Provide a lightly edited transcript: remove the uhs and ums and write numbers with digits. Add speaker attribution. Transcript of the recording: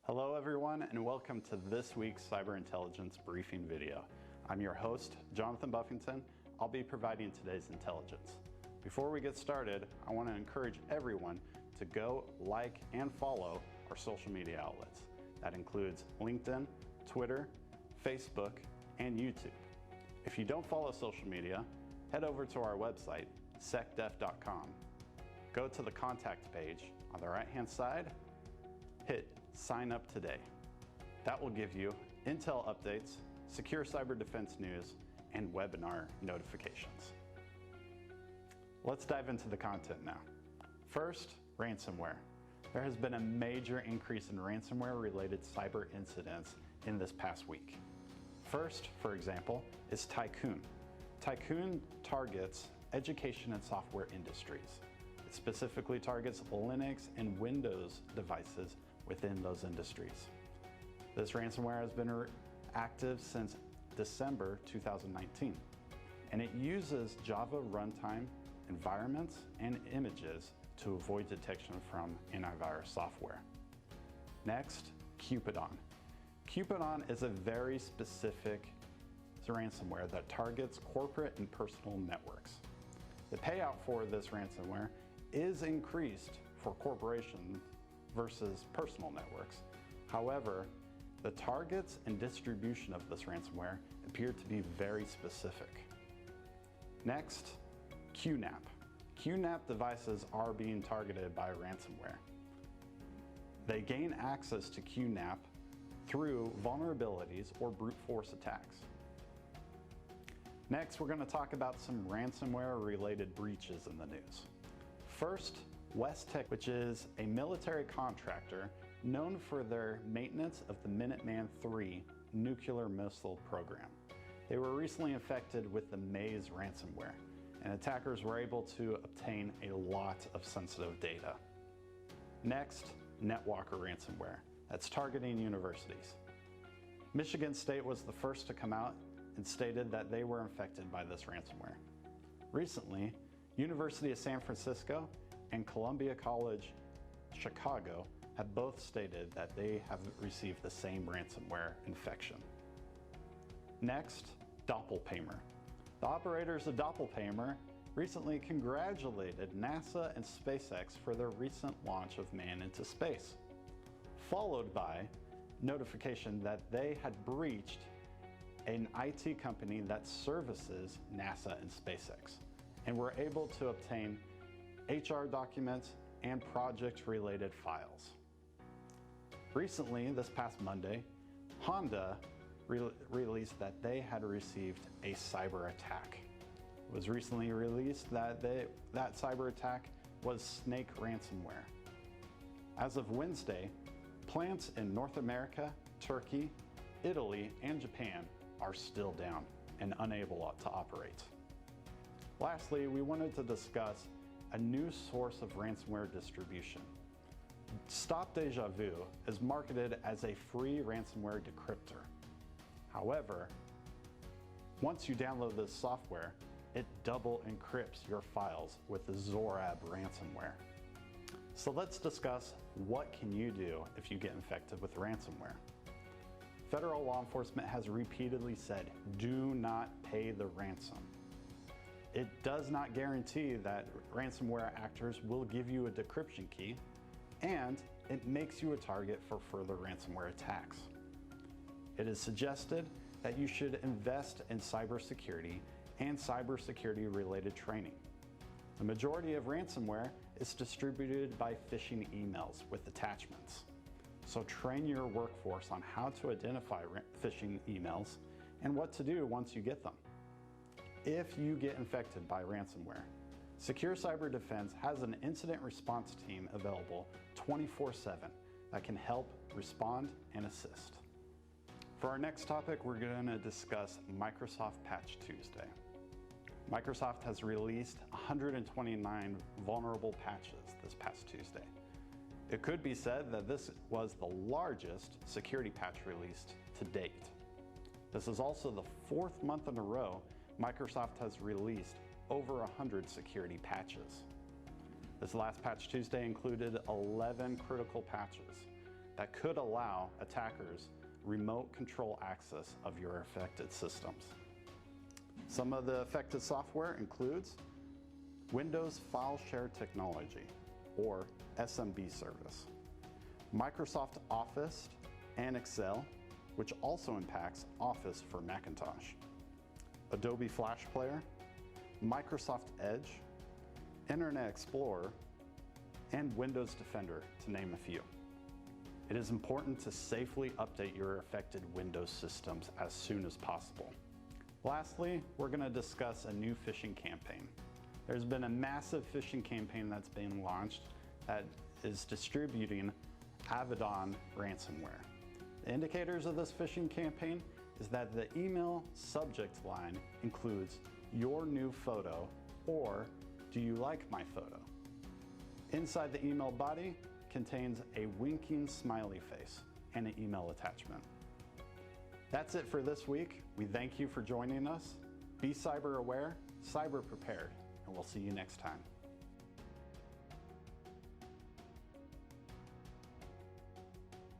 Speaker 1: Hello everyone, and welcome to this week's Cyber Intelligence Briefing video. I'm your host, Jonathan Buffington. I'll be providing today's intelligence. Before we get started, I want to encourage everyone to go like and follow our social media outlets. That includes LinkedIn, Twitter, Facebook, and YouTube. If you don't follow social media, head over to our website, secdef.com. Go to the contact page on the right-hand side, hit Sign Up Today. That will give you intel updates, secure cyber defense news, and webinar notifications. Let's dive into the content now. First, ransomware. There has been a major increase in ransomware-related cyber incidents in this past week. First, for example, is Tycoon. Tycoon targets education and software industries. It specifically targets Linux and Windows devices within those industries. This ransomware has been active since December 2019, and it uses Java runtime environments and images to avoid detection from antivirus software. Next, Cupidon. Cupidon is a very specific ransomware that targets corporate and personal networks. The payout for this ransomware is increased for corporations versus personal networks. However, the targets and distribution of this ransomware appear to be very specific. Next, QNAP. QNAP devices are being targeted by ransomware. They gain access to QNAP through vulnerabilities or brute force attacks. Next, we're going to talk about some ransomware-related breaches in the news. First, West Tech, which is a military contractor known for their maintenance of the Minuteman III nuclear missile program. They were recently infected with the Maze ransomware, and attackers were able to obtain a lot of sensitive data. Next, NetWalker ransomware. That's targeting universities. Michigan State was the first to come out and stated that they were infected by this ransomware. Recently, University of San Francisco and Columbia College Chicago have both stated that they have received the same ransomware infection. Next, Doppelpaymer. The operators of Doppelpaymer recently congratulated NASA and SpaceX for their recent launch of man into space, followed by notification that they had breached an IT company that services NASA and SpaceX, and were able to obtain HR documents and project-related files. Recently, this past Monday, Honda released that they had received a cyber attack. It was recently released that that cyber attack was Snake ransomware. As of Wednesday, plants in North America, Turkey, Italy, and Japan are still down and unable to operate. Lastly, we wanted to discuss a new source of ransomware distribution. Stop Deja Vu is marketed as a free ransomware decryptor. However, once you download this software, it double encrypts your files with the Zorab ransomware. So let's discuss what can you do if you get infected with ransomware. Federal law enforcement has repeatedly said, do not pay the ransom. It does not guarantee that ransomware actors will give you a decryption key, and it makes you a target for further ransomware attacks. It is suggested that you should invest in cybersecurity and cybersecurity-related training. The majority of ransomware is distributed by phishing emails with attachments. So train your workforce on how to identify phishing emails and what to do once you get them. If you get infected by ransomware, Secure Cyber Defense has an incident response team available 24/7 that can help respond and assist. For our next topic, we're going to discuss Microsoft Patch Tuesday. Microsoft has released 129 vulnerable patches this past Tuesday. It could be said that this was the largest security patch released to date. This is also the fourth month in a row Microsoft has released over 100 security patches. This last Patch Tuesday included 11 critical patches. that could allow attackers remote control access of your affected systems. Some of the affected software includes Windows File Share Technology, or SMB service, Microsoft Office and Excel, which also impacts Office for Macintosh, Adobe Flash Player, Microsoft Edge, Internet Explorer, and Windows Defender, to name a few. It is important to safely update your affected Windows systems as soon as possible. Lastly, we're going to discuss a new phishing campaign. There's been a massive phishing campaign that's been launched that is distributing Avidon ransomware. The indicators of this phishing campaign is that the email subject line includes "your new photo" or "do you like my photo?" Inside the email body contains a winking smiley face and an email attachment. That's it for this week. We thank you for joining us. Be cyber aware, cyber prepared, and we'll see you next time.